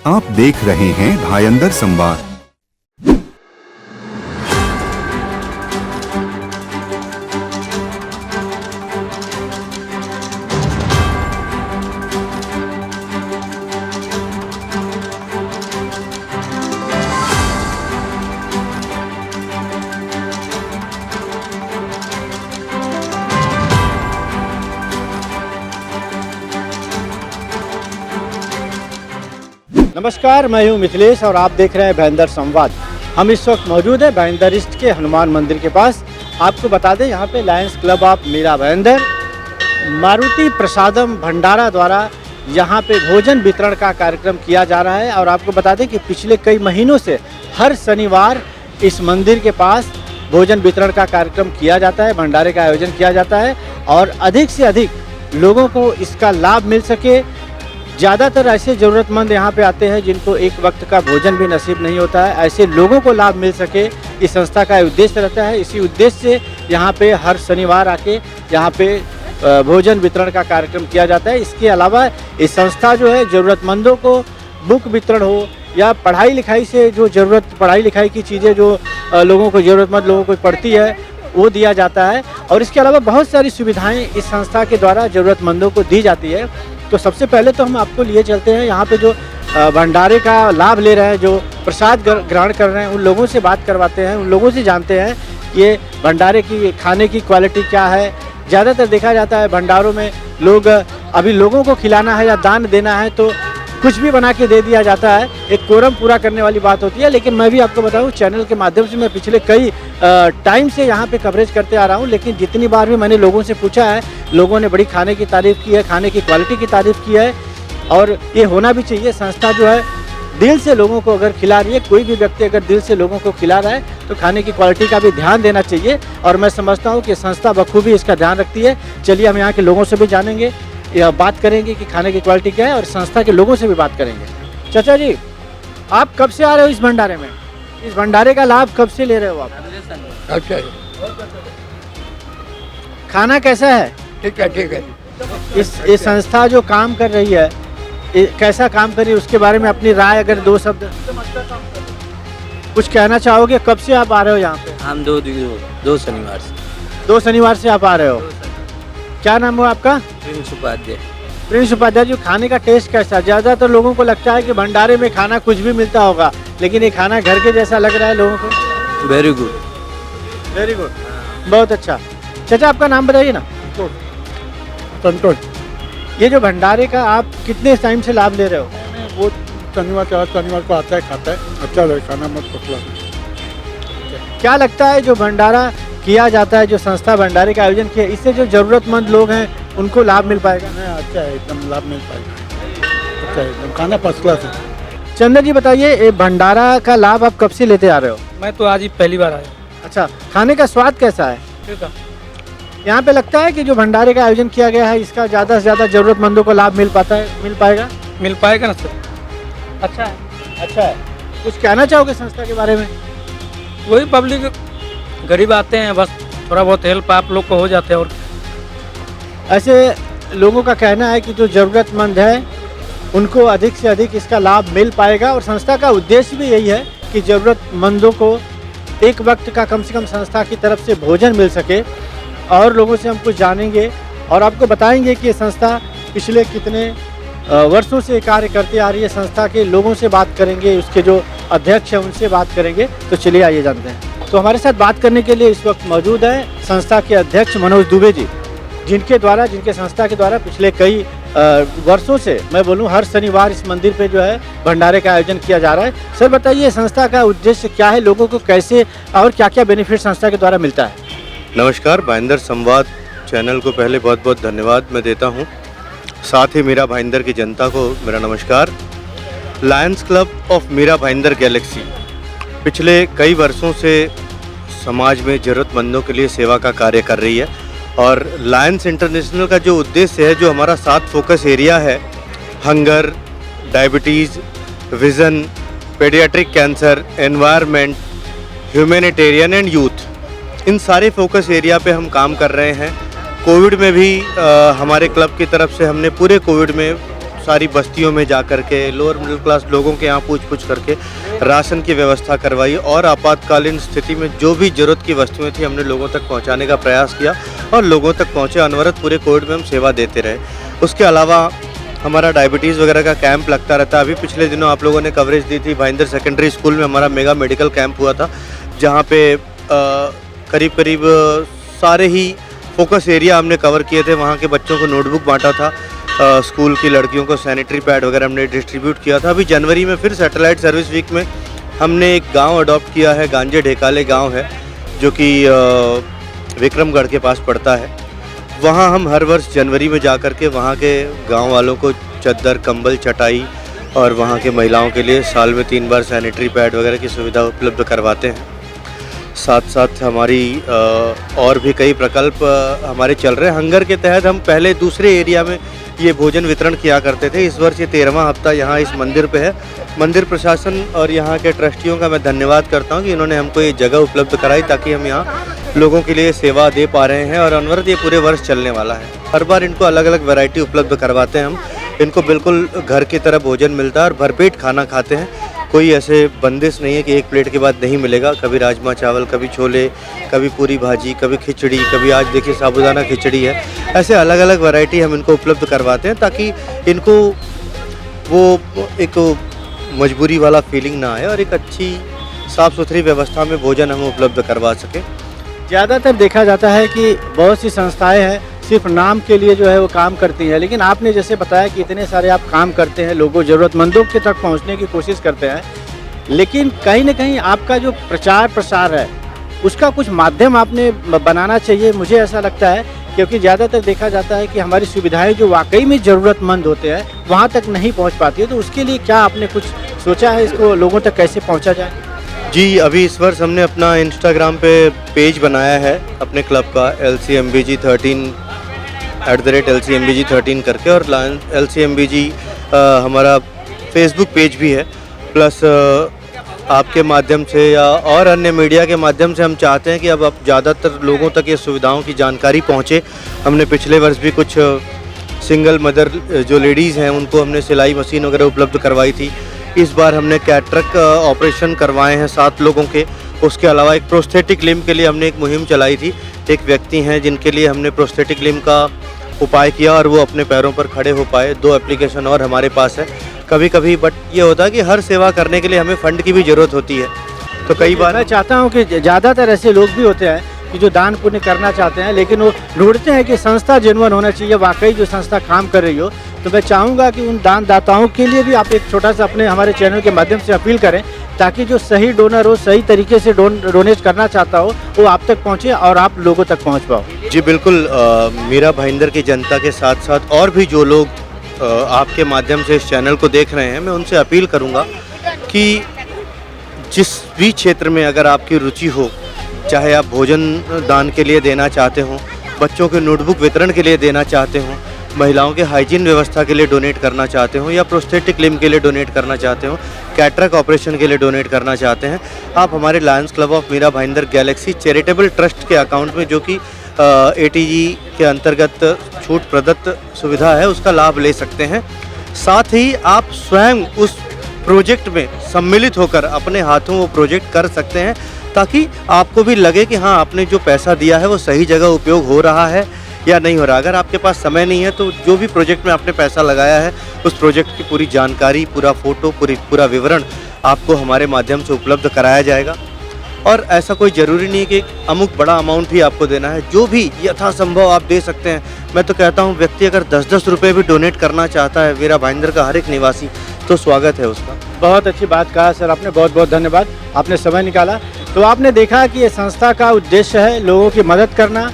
आप देख रहे हैं भायंदर संवाद। नमस्कार, मैं हूं मिथिलेश और आप देख रहे हैं भायंदर संवाद। हम इस वक्त मौजूद है भायंदर ईस्ट के हनुमान मंदिर के पास। आपको बता दें, यहाँ पे Lions Club of Mira Bhayandar Maruti Prasadam Bhandara द्वारा यहाँ पे भोजन वितरण का कार्यक्रम किया जा रहा है। और आपको बता दें कि पिछले कई महीनों से हर शनिवार इस मंदिर के पास भोजन वितरण का कार्यक्रम किया जाता है, भंडारे का आयोजन किया जाता है और अधिक से अधिक लोगों को इसका लाभ मिल सके। ज़्यादातर ऐसे ज़रूरतमंद यहाँ पे आते हैं जिनको एक वक्त का भोजन भी नसीब नहीं होता है, ऐसे लोगों को लाभ मिल सके, इस संस्था का उद्देश्य रहता है। इसी उद्देश्य से यहाँ पे हर शनिवार आके यहाँ पे भोजन वितरण का कार्यक्रम किया जाता है। इसके अलावा इस संस्था जो है ज़रूरतमंदों को बुक वितरण हो या पढ़ाई लिखाई से जो पढ़ाई लिखाई की चीज़ें जो लोगों को ज़रूरतमंद लोगों को पड़ती है वो दिया जाता है। और इसके अलावा बहुत सारी सुविधाएँ इस संस्था के द्वारा ज़रूरतमंदों को दी जाती है। तो सबसे पहले तो हम आपको लिए चलते हैं यहाँ पे जो भंडारे का लाभ ले रहे हैं, जो प्रसाद ग्रहण कर रहे हैं, उन लोगों से बात करवाते हैं, उन लोगों से जानते हैं ये भंडारे की खाने की क्वालिटी क्या है। ज़्यादातर देखा जाता है भंडारों में लोग अभी लोगों को खिलाना है या दान देना है तो कुछ भी बना के दे दिया जाता है, एक कोरम पूरा करने वाली बात होती है। लेकिन मैं भी आपको बताऊं, चैनल के माध्यम से मैं पिछले कई टाइम से यहाँ पे कवरेज करते आ रहा हूँ, लेकिन जितनी बार भी मैंने लोगों से पूछा है, लोगों ने बड़ी खाने की तारीफ़ की है, खाने की क्वालिटी की तारीफ़ की है। और ये होना भी चाहिए। संस्था जो है दिल से लोगों को अगर खिला रही है, कोई भी व्यक्ति अगर दिल से लोगों को खिला रहा है तो खाने की क्वालिटी का भी ध्यान देना चाहिए। और मैं समझता हूँ कि संस्था बखूबी इसका ध्यान रखती है। चलिए हम यहाँ के लोगों से भी जानेंगे, या बात करेंगे कि खाने की क्वालिटी क्या है, और संस्था के लोगों से भी बात करेंगे। चाचा जी, आप कब से आ रहे हो इस भंडारे में? इस भंडारे का लाभ कब से ले रहे हो आप? अच्छा, खाना कैसा है? ठीक है, ठीक है। इस संस्था जो काम कर रही है, कैसा काम कर रही है, उसके बारे में अपनी राय अगर दो शब्द कुछ कहना चाहोगे? कब से आप आ रहे हो यहाँ पे? हम दो शनिवार से। 2 शनिवार से आप आ रहे हो। क्या नाम हुआ आपका? प्रिंस उपाध्याय। प्रिंस उपाध्याय जी, खाने का टेस्ट कैसा? ज़्यादातर लोगों को लगता है कि भंडारे में खाना कुछ भी मिलता होगा, लेकिन ये खाना घर के जैसा लग रहा है लोगों को। वेरी गुड, वेरी गुड, बहुत अच्छा। चाचा आपका नाम बताइए ना। संतोष। ये जो भंडारे का आप कितने टाइम से लाभ ले रहे हो? वो शनिवार को आता है, खाता है, अच्छा लगे खाना, मत पतला। क्या लगता है जो भंडारा किया जाता है, जो संस्था भंडारे का आयोजन किया, इससे जो ज़रूरतमंद लोग हैं उनको लाभ मिल पाएगा? नहीं, अच्छा है, एकदम लाभ मिल पाएगा। अच्छा है, एकदम खाना फर्स्ट क्लास है। चंदन जी बताइए, ये भंडारा का लाभ आप कब से लेते आ रहे हो? मैं तो आज ही पहली बार आया। अच्छा, खाने का स्वाद कैसा है? ठीक है। यहाँ पे लगता है कि जो भंडारे का आयोजन किया गया है, इसका ज़्यादा से ज़्यादा ज़रूरतमंदों को लाभ मिल पाएगा? मिल पाएगा ना सर? अच्छा है। अच्छा है। कुछ कहना चाहोगे संस्था के बारे में? वही पब्लिक गरीब आते हैं, बस थोड़ा बहुत हेल्प आप लोग को हो जाते हैं। और ऐसे लोगों का कहना है कि जो ज़रूरतमंद है उनको अधिक से अधिक इसका लाभ मिल पाएगा। और संस्था का उद्देश्य भी यही है कि ज़रूरतमंदों को एक वक्त का कम से कम संस्था की तरफ से भोजन मिल सके। और लोगों से हम कुछ जानेंगे और आपको बताएंगे कि ये संस्था पिछले कितने वर्षों से कार्य करती आ रही है। संस्था के लोगों से बात करेंगे, उसके जो अध्यक्ष हैं उनसे बात करेंगे। तो चलिए आइए जानते हैं। तो हमारे साथ बात करने के लिए इस वक्त मौजूद है संस्था के अध्यक्ष मनोज दुबे जी, जिनके संस्था के द्वारा पिछले कई वर्षों से, मैं बोलूं हर शनिवार इस मंदिर पे जो है भंडारे का आयोजन किया जा रहा है। सर बताइए, संस्था का उद्देश्य क्या है, लोगों को कैसे और क्या क्या बेनिफिट संस्था के द्वारा मिलता है? नमस्कार, भायंदर संवाद चैनल को पहले बहुत बहुत धन्यवाद मैं देता हूं। साथ ही मीरा भाईंदर की जनता को मेरा नमस्कार। Lions Club of Mira Bhayandar Galaxy पिछले कई वर्षों से समाज में ज़रूरतमंदों के लिए सेवा का कार्य कर रही है। और लायंस इंटरनेशनल का जो उद्देश्य है, जो हमारा 7 फोकस एरिया है, hunger, diabetes, vision, paediatric cancer, environment, humanitarian and youth, इन सारे फोकस एरिया पे हम काम कर रहे हैं। कोविड में भी हमारे क्लब की तरफ से हमने पूरे कोविड में सारी बस्तियों में जा कर के लोअर मिडिल क्लास लोगों के यहाँ पूछ करके राशन की व्यवस्था करवाई और आपातकालीन स्थिति में जो भी ज़रूरत की वस्तुएं थी हमने लोगों तक पहुँचाने का प्रयास किया और लोगों तक पहुँचे। अनवरत पूरे कोविड में हम सेवा देते रहे। उसके अलावा हमारा डायबिटीज़ वगैरह का कैंप लगता रहता है। अभी पिछले दिनों आप लोगों ने कवरेज दी थी, भाईंदर सेकेंडरी स्कूल में हमारा मेगा मेडिकल कैंप हुआ था, जहाँ पे करीब करीब सारे ही फोकस एरिया हमने कवर किए थे। वहाँ के बच्चों को नोटबुक बांटा था, स्कूल की लड़कियों को सैनिटरी पैड वगैरह हमने डिस्ट्रीब्यूट किया था। अभी जनवरी में फिर सैटेलाइट सर्विस वीक में हमने एक गांव अडॉप्ट किया है, गांजे ढेकाले गांव है जो कि विक्रमगढ़ के पास पड़ता है। वहाँ हम हर वर्ष जनवरी में जा कर के वहाँ के गांव वालों को चद्दर, कंबल, चटाई और वहाँ के महिलाओं के लिए साल में 3 बार सैनिटरी पैड वगैरह की सुविधा उपलब्ध करवाते हैं। साथ साथ हमारी और भी कई प्रकल्प हमारे चल रहे हैं। हंगर के तहत हम पहले दूसरे एरिया में ये भोजन वितरण किया करते थे। इस वर्ष ये 13वां हफ्ता यहाँ इस मंदिर पे है। मंदिर प्रशासन और यहाँ के ट्रस्टियों का मैं धन्यवाद करता हूँ कि इन्होंने हमको ये जगह उपलब्ध कराई ताकि हम यहाँ लोगों के लिए सेवा दे पा रहे हैं और अनवरत ये पूरे वर्ष चलने वाला है। हर बार इनको अलग अलग वैरायटी उपलब्ध करवाते हैं हम। इनको बिल्कुल घर की तरह भोजन मिलता है और भरपेट खाना खाते हैं। कोई ऐसे बंदिश नहीं है कि एक प्लेट के बाद नहीं मिलेगा। कभी राजमा चावल, कभी छोले, कभी पूरी भाजी, कभी खिचड़ी, कभी आज देखिए साबूदाना खिचड़ी है। ऐसे अलग अलग वैरायटी हम इनको उपलब्ध करवाते हैं ताकि इनको वो एक मजबूरी वाला फीलिंग ना आए और एक अच्छी साफ़ सुथरी व्यवस्था में भोजन हम उपलब्ध करवा सकें। ज़्यादातर देखा जाता है कि बहुत सी संस्थाएं हैं सिर्फ नाम के लिए जो है वो काम करती हैं, लेकिन आपने जैसे बताया कि इतने सारे आप काम करते हैं, लोगों ज़रूरतमंदों के तक पहुंचने की कोशिश करते हैं, लेकिन कहीं ना कहीं आपका जो प्रचार प्रसार है उसका कुछ माध्यम आपने बनाना चाहिए, मुझे ऐसा लगता है, क्योंकि ज़्यादातर देखा जाता है कि हमारी सुविधाएं जो वाकई में ज़रूरतमंद होते हैं वहाँ तक नहीं पहुँच पाती है। तो उसके लिए क्या आपने कुछ सोचा है, इसको लोगों तक कैसे पहुँचा जाए? जी, अभी इस वर्ष हमने अपना इंस्टाग्राम पे पेज बनाया है अपने क्लब का LCMBG13 @LCMBG13 करके, और LCMBG हमारा फेसबुक पेज भी है। प्लस आपके माध्यम से या और अन्य मीडिया के माध्यम से हम चाहते हैं कि अब ज़्यादातर लोगों तक ये सुविधाओं की जानकारी पहुँचे। हमने पिछले वर्ष भी कुछ सिंगल मदर जो लेडीज़ हैं उनको हमने सिलाई मशीन वगैरह उपलब्ध करवाई थी। इस बार हमने कैटरेक्ट ऑपरेशन करवाए हैं 7 लोगों के। उसके अलावा एक प्रोस्थेटिक लिम्ब के लिए हमने एक मुहिम चलाई थी। एक व्यक्ति हैं जिनके लिए हमने प्रोस्थेटिक लिम्ब का उपाय किया और वो अपने पैरों पर खड़े हो पाए। 2 एप्लीकेशन और हमारे पास है। कभी कभी बट ये होता है कि हर सेवा करने के लिए हमें फ़ंड की भी ज़रूरत होती है, तो कई बार मैं चाहता हूँ कि ज़्यादातर ऐसे लोग भी होते हैं कि जो दान पुण्य करना चाहते हैं, लेकिन वो ढूंढते हैं कि संस्था जेन्युइन होना चाहिए, वाकई जो संस्था काम कर रही हो। तो मैं चाहूँगा कि उन दानदाताओं के लिए भी आप एक छोटा सा अपने हमारे चैनल के माध्यम से अपील करें, ताकि जो सही डोनर हो, सही तरीके से डोनेट करना चाहता हो, वो आप तक पहुँचे और आप लोगों तक पहुँच पाओ। जी बिल्कुल, मीरा भाईंदर की जनता के साथ साथ और भी जो लोग आपके माध्यम से इस चैनल को देख रहे हैं, मैं उनसे अपील करूंगा कि जिस भी क्षेत्र में अगर आपकी रुचि हो, चाहे आप भोजन दान के लिए देना चाहते हो, बच्चों के नोटबुक वितरण के लिए देना चाहते हो, महिलाओं के हाइजीन व्यवस्था के लिए डोनेट करना चाहते हो, या प्रोस्थेटिक लिम्ब के लिए डोनेट करना चाहते हो, कैटरेक्ट ऑपरेशन के लिए डोनेट करना चाहते हैं, आप हमारे Lions Club of Mira Bhayandar Galaxy charitable trust के अकाउंट में, जो कि ATG के अंतर्गत छूट प्रदत्त सुविधा है, उसका लाभ ले सकते हैं। साथ ही आप स्वयं उस प्रोजेक्ट में सम्मिलित होकर अपने हाथों वो प्रोजेक्ट कर सकते हैं, ताकि आपको भी लगे कि हाँ, आपने जो पैसा दिया है वो सही जगह उपयोग हो रहा है या नहीं हो रहा। अगर आपके पास समय नहीं है तो जो भी प्रोजेक्ट में आपने पैसा लगाया है उस प्रोजेक्ट की पूरी जानकारी, पूरा फ़ोटो, पूरा विवरण आपको हमारे माध्यम से उपलब्ध कराया जाएगा। और ऐसा कोई ज़रूरी नहीं कि अमुक बड़ा अमाउंट ही आपको देना है, जो भी यथासंभव आप दे सकते हैं। मैं तो कहता हूँ व्यक्ति अगर 10-10 रुपये भी डोनेट करना चाहता है, मीरा भाईंदर का हर एक निवासी, तो स्वागत है उसका। बहुत अच्छी बात कहा सर आपने, बहुत बहुत धन्यवाद, आपने समय निकाला। तो आपने देखा कि ये संस्था का उद्देश्य है लोगों की मदद करना,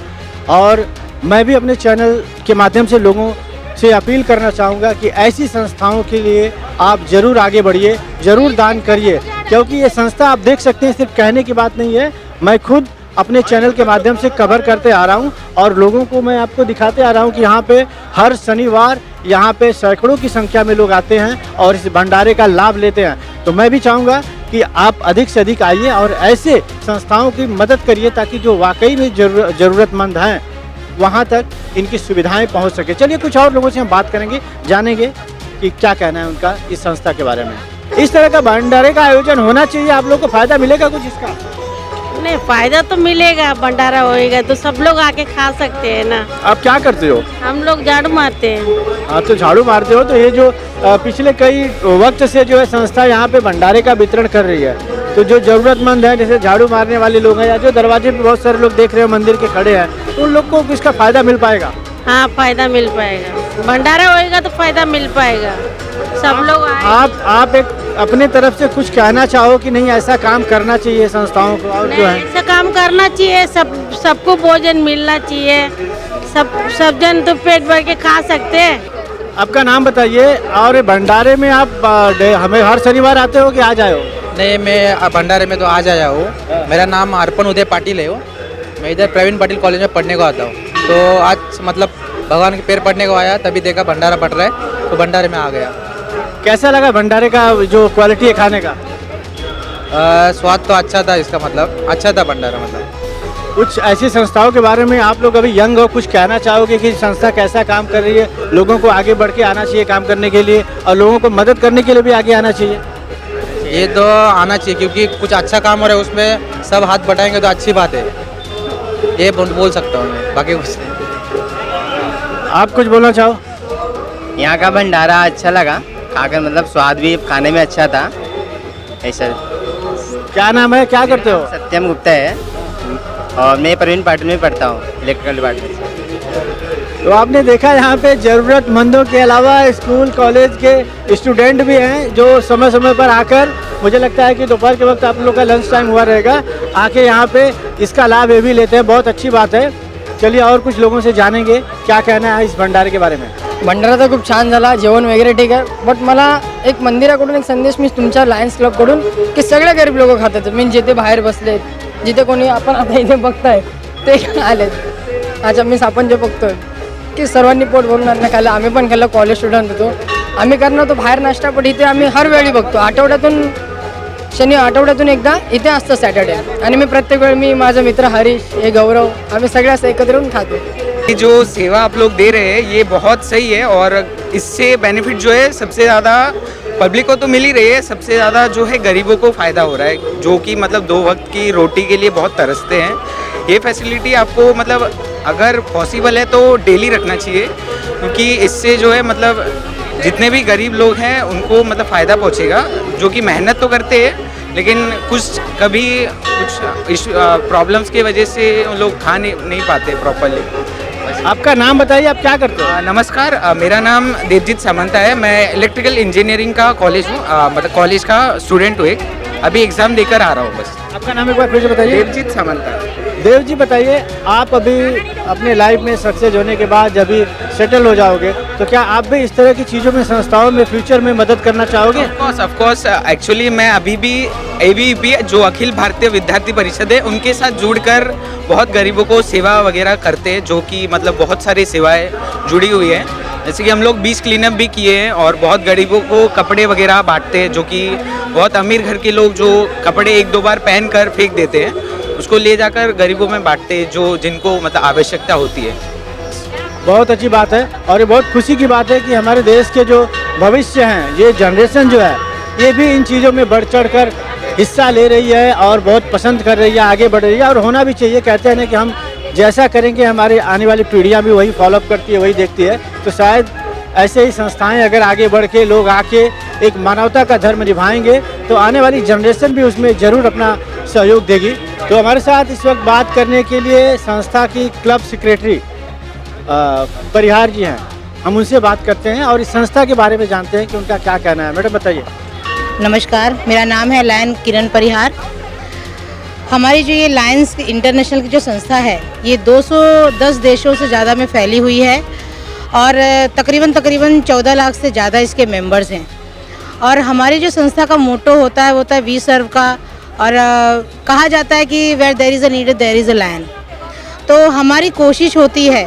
और मैं भी अपने चैनल के माध्यम से लोगों से अपील करना चाहूँगा कि ऐसी संस्थाओं के लिए आप ज़रूर आगे बढ़िए, ज़रूर दान करिए, क्योंकि ये संस्था आप देख सकते हैं सिर्फ कहने की बात नहीं है। मैं खुद अपने चैनल के माध्यम से कवर करते आ रहा हूँ और लोगों को मैं आपको दिखाते आ रहा हूँ कि यहाँ पे हर शनिवार यहाँ पे सैकड़ों की संख्या में लोग आते हैं और इस भंडारे का लाभ लेते हैं। तो मैं भी चाहूँगा कि आप अधिक से अधिक आइए और ऐसे संस्थाओं की मदद करिए, ताकि जो वाकई में ज़रूरतमंद हैं वहाँ तक इनकी सुविधाएं पहुँच सके। चलिए कुछ और लोगों से हम बात करेंगे, जानेंगे कि क्या कहना है उनका इस संस्था के बारे में। इस तरह का भंडारे का आयोजन होना चाहिए, आप लोग को फायदा मिलेगा कुछ इसका? नहीं, फायदा तो मिलेगा, भंडारा होएगा तो सब लोग आके खा सकते हैं ना। आप क्या करते हो? हम लोग झाड़ू मारते हैं। आप तो झाड़ू मारते हो, तो ये जो पिछले कई वक्त से जो है संस्था यहाँ पे भंडारे का वितरण कर रही है, तो जो जरूरतमंद है जैसे झाड़ू मारने वाले लोग हैं या जो दरवाजे पे बहुत सारे लोग देख रहे हो मंदिर के खड़े हैं, तो उन लोग को इसका फायदा मिल पाएगा? हाँ, फायदा मिल पाएगा, भंडारा होएगा तो फायदा मिल पाएगा, सब लोग आए। आप एक अपने तरफ से कुछ कहना चाहो कि नहीं ऐसा काम करना चाहिए संस्थाओं को, और जो है ऐसा काम करना चाहिए, सबको भोजन मिलना चाहिए, सब जन तो पेट भर के खा सकते हैं। आपका नाम बताइए, और भंडारे में आप हमें हर शनिवार आते हो कि आ जाए हो? नहीं, मैं भंडारे में तो आज आया हूँ। मेरा नाम अर्पण उदय पाटिल है। मैं इधर प्रवीण पाटिल कॉलेज में पढ़ने को आता हूँ, तो आज मतलब भगवान के पैर पड़ने को आया, तभी देखा भंडारा पड़ रहा है तो भंडारे में आ गया। कैसा लगा भंडारे का जो क्वालिटी है खाने का? स्वाद तो अच्छा था, इसका मतलब अच्छा था भंडारा। मतलब कुछ ऐसी संस्थाओं के बारे में आप लोग अभी यंग हो, कुछ कहना चाहोगे कि संस्था कैसा काम कर रही है, लोगों को आगे बढ़ के आना चाहिए काम करने के लिए, और लोगों को मदद करने के लिए भी आगे आना चाहिए? ये तो आना चाहिए, क्योंकि कुछ अच्छा काम हो रहा है उसमें सब हाथ बटाएंगे तो अच्छी बात है। ये बोल सकता हूँ मैं, बाकी कुछ नहीं। आप कुछ बोलना चाहो? यहाँ का भंडारा अच्छा लगा खाकर, मतलब स्वाद भी खाने में अच्छा था। ऐसा। क्या नाम है, क्या करते हो? सत्यम गुप्ता है और मैं प्रवीण पाटिल में पढ़ता हूँ, इलेक्ट्रिकल डिपार्टमेंट। तो आपने देखा यहाँ पे ज़रूरतमंदों के अलावा स्कूल कॉलेज के स्टूडेंट भी हैं जो समय समय पर आकर, मुझे लगता है कि दोपहर के वक्त आप लोग का लंच टाइम हुआ रहेगा, आके यहाँ पे इसका लाभ ये भी लेते हैं। बहुत अच्छी बात है। चलिए और कुछ लोगों से जानेंगे क्या कहना है इस भंडारे के बारे में। भंडारा तर खूप छान झाला, जेवण वगैरे ठीक आहे, बट मला एक मंदिराकडून एक संदेश मी तुमच्या लायन्स क्लबकडून की सगळे गरीब लोक खातात, मीन जिथे बाहेर बसलेत, जिथे कोणी आपण आता इथे बघताय ते आलेत, अच्छा मीन्स आपण जे बघतोय की सर्वांनी पोट भरून अन्न खाल्लं, आम्ही पण खाल्लं, कॉलेज स्टुडंट होतो, आम्ही करणार तो बाहेर नाश्ता, पण इथे आम्ही हर वेळी बघतो, आठवड्यातून एकदा इथे असतं सॅटर्डे, आणि मी प्रत्येक वेळी मी माझा मित्र हरीश, हे गौरव, आम्ही सगळे असं एकत्र येऊन खातो। ये जो सेवा आप लोग दे रहे हैं ये बहुत सही है, और इससे बेनिफिट जो है सबसे ज़्यादा पब्लिक को तो मिल ही रही है, सबसे ज़्यादा जो है गरीबों को फ़ायदा हो रहा है, जो कि मतलब 2 वक्त की रोटी के लिए बहुत तरसते हैं। ये फैसिलिटी आपको मतलब अगर पॉसिबल है तो डेली रखना चाहिए, क्योंकि इससे जो है मतलब जितने भी गरीब लोग हैं उनको मतलब फ़ायदा पहुँचेगा, जो कि मेहनत तो करते हैं लेकिन कभी कुछ प्रॉब्लम्स की वजह से उन लोग खा नहीं पाते प्रॉपरली। आपका नाम बताइए, आप क्या करते हो? नमस्कार, मेरा नाम देवजीत सामंता है। मैं इलेक्ट्रिकल इंजीनियरिंग का कॉलेज हूँ, मतलब कॉलेज का स्टूडेंट हूँ एक, अभी एग्ज़ाम देकर आ रहा हूँ बस। आपका नाम एक बार फिर से बताइए। देवजीत सामंता। देव जी बताइए, आप अभी अपने लाइफ में सक्सेस होने के बाद जब भी सेटल हो जाओगे तो क्या आप भी इस तरह की चीज़ों में, संस्थाओं में फ्यूचर में मदद करना चाहोगे? ऑफ कोर्स एक्चुअली मैं अभी भी ABVP जो अखिल भारतीय विद्यार्थी परिषद है उनके साथ जुड़कर बहुत गरीबों को सेवा वगैरह करते हैं, जो कि मतलब बहुत सारी सेवाएं जुड़ी हुई हैं, जैसे कि हम लोग 20 क्लीनअप भी किए हैं और बहुत गरीबों को कपड़े वगैरह बांटते हैं, जो कि बहुत अमीर घर के लोग जो कपड़े 1-2 बार पहन कर फेंक देते हैं उसको ले जाकर गरीबों में बांटते हैं, जो जिनको मतलब आवश्यकता होती है। बहुत अच्छी बात है, और ये बहुत खुशी की बात है कि हमारे देश के जो भविष्य हैं, ये जनरेशन जो है ये भी इन चीज़ों में बढ़ चढ़ कर हिस्सा ले रही है और बहुत पसंद कर रही है, आगे बढ़ रही है, और होना भी चाहिए। कहते हैं ना कि हम जैसा करेंगे हमारी आने वाली पीढ़ियाँ भी वही फॉलोअप करती है, वही देखती है, तो शायद ऐसे ही संस्थाएं अगर आगे बढ़ के लोग आके एक मानवता का धर्म निभाएंगे तो आने वाली जनरेशन भी उसमें ज़रूर अपना सहयोग देगी। तो हमारे साथ इस वक्त बात करने के लिए संस्था की क्लब सेक्रेटरी परिहार जी हैं, हम उनसे बात करते हैं और इस संस्था के बारे में जानते हैं कि उनका क्या कहना है। मैडम बताइए। नमस्कार, मेरा नाम है लायन किरण परिहार। हमारी जो ये लायंस इंटरनेशनल की जो संस्था है ये 210 देशों से ज़्यादा में फैली हुई है और तकरीबन 14 लाख से ज़्यादा इसके मेंबर्स हैं। और हमारी जो संस्था का मोटो होता है वो होता है वी सर्व का, और कहा जाता है कि where there is a need there is a lion. तो हमारी कोशिश होती है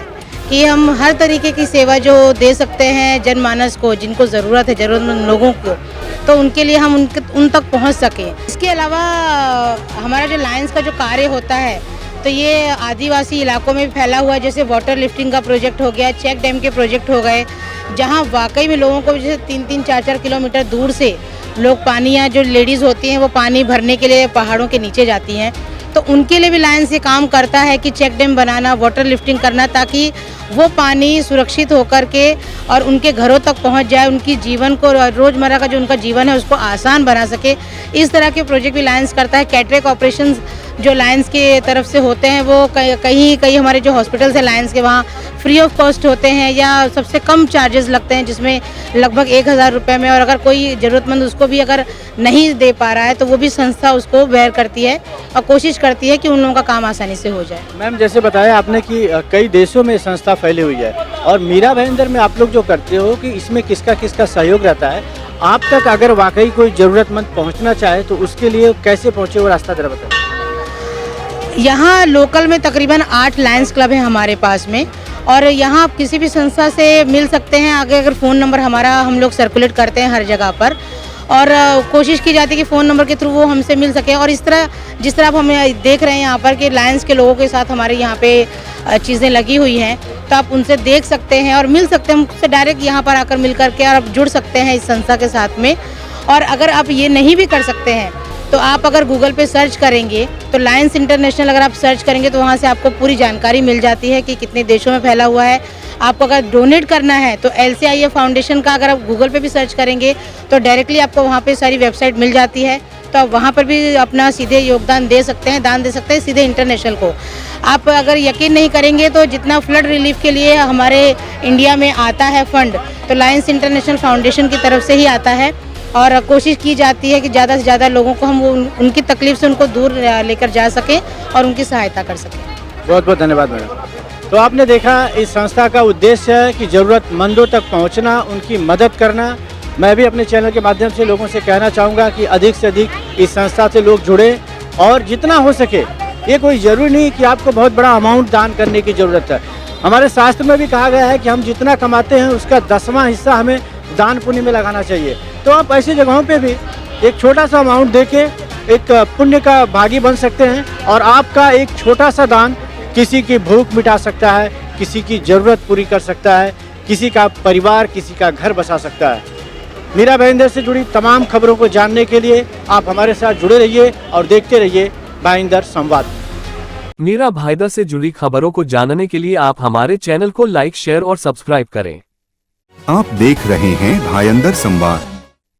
कि हम हर तरीके की सेवा जो दे सकते हैं जनमानस को, जिनको ज़रूरत है, ज़रूरतमंद लोगों को, तो उनके लिए हम उन तक पहुंच सकें। इसके अलावा हमारा जो लायंस का जो कार्य होता है तो ये आदिवासी इलाकों में भी फैला हुआ है, जैसे वाटर लिफ्टिंग का प्रोजेक्ट हो गया, चेक डैम के प्रोजेक्ट हो गए, जहाँ वाकई में लोगों को जैसे 3-3, 4-4 किलोमीटर दूर से लोग पानी, या जो लेडीज़ होती हैं वो पानी भरने के लिए पहाड़ों के नीचे जाती हैं, तो उनके लिए भी लायंस ये काम करता है कि चेक डैम बनाना, वाटर लिफ्टिंग करना, ताकि वो पानी सुरक्षित होकर के और उनके घरों तक पहुंच जाए, उनकी जीवन को, रोज़मर्रा का जो उनका जीवन है उसको आसान बना सके। इस तरह के प्रोजेक्ट भी लायंस करता है। कैटरेक्ट ऑपरेशंस जो लायंस के तरफ से होते हैं वो कहीं हमारे जो हॉस्पिटल्स हैं लायंस के, वहाँ फ्री ऑफ कॉस्ट होते हैं या सबसे कम चार्जेस लगते हैं, जिसमें लगभग 1000 रुपये में, और अगर कोई ज़रूरतमंद उसको भी अगर नहीं दे पा रहा है तो वो भी संस्था उसको बेयर करती है और कोशिश करती है कि उन लोगों का काम आसानी से हो जाए। मैम, जैसे बताया आपने कि कई देशों में संस्था फैली हुई है, और मीरा भाईंदर में आप लोग जो करते हो कि इसमें किसका किसका सहयोग रहता है, आप तक अगर वाकई कोई ज़रूरतमंद पहुंचना चाहे तो उसके लिए कैसे पहुंचे, वो रास्ता जरा बताएं। यहाँ लोकल में तकरीबन 8 लायंस क्लब हैं हमारे पास में, और यहाँ आप किसी भी संस्था से मिल सकते हैं। आगे अगर फ़ोन नंबर हमारा हम लोग सर्कुलेट करते हैं हर जगह पर, और कोशिश की जाती है कि फ़ोन नंबर के थ्रू वो हमसे मिल सके। और इस तरह जिस तरह आप हमें देख रहे हैं यहाँ पर कि लायंस के लोगों के साथ हमारे यहाँ पे चीज़ें लगी हुई हैं, तो आप उनसे देख सकते हैं और मिल सकते हैं उनसे डायरेक्ट यहाँ पर आकर मिल करके, और आप जुड़ सकते हैं इस संस्था के साथ में। और अगर आप ये नहीं भी कर सकते हैं तो आप अगर गूगल पे सर्च करेंगे तो लायंस इंटरनेशनल अगर आप सर्च करेंगे तो वहाँ से आपको पूरी जानकारी मिल जाती है कि कितने देशों में फैला हुआ है। आपको अगर डोनेट करना है तो LCIF फाउंडेशन का अगर आप गूगल पे भी सर्च करेंगे तो डायरेक्टली आपको वहाँ पे सारी वेबसाइट मिल जाती है, तो आप वहाँ पर भी अपना सीधे योगदान दे सकते हैं, दान दे सकते हैं सीधे इंटरनेशनल को। आप अगर यकीन नहीं करेंगे तो जितना फ्लड रिलीफ के लिए हमारे इंडिया में आता है फंड, तो लायंस इंटरनेशनल फाउंडेशन की तरफ से ही आता है, और कोशिश की जाती है कि ज़्यादा से ज़्यादा लोगों को हम उनकी तकलीफ से उनको दूर लेकर जा सकें और उनकी सहायता कर सकें। बहुत बहुत धन्यवाद मैडम। तो आपने देखा, इस संस्था का उद्देश्य है कि ज़रूरतमंदों तक पहुंचना, उनकी मदद करना। मैं भी अपने चैनल के माध्यम से लोगों से कहना चाहूँगा कि अधिक से अधिक इस संस्था से लोग जुड़े, और जितना हो सके, ये कोई ज़रूरी नहीं कि आपको बहुत बड़ा अमाउंट दान करने की ज़रूरत है। हमारे शास्त्र में भी कहा गया है कि हम जितना कमाते हैं उसका 10वां हिस्सा हमें दान पुण्य में लगाना चाहिए। तो आप ऐसी जगहों पे भी एक छोटा सा अमाउंट देके एक पुण्य का भागी बन सकते हैं, और आपका एक छोटा सा दान किसी की भूख मिटा सकता है, किसी की ज़रूरत पूरी कर सकता है, किसी का परिवार, किसी का घर बसा सकता है। मीरा भाईंदर से जुड़ी तमाम खबरों को जानने के लिए आप हमारे साथ जुड़े रहिए और देखते रहिए भाईंदर संवाद। मीरा भाईंदर से जुड़ी खबरों को जानने के लिए आप हमारे चैनल को लाइक, शेयर और सब्सक्राइब करें। आप देख रहे हैं भाईंदर संवाद।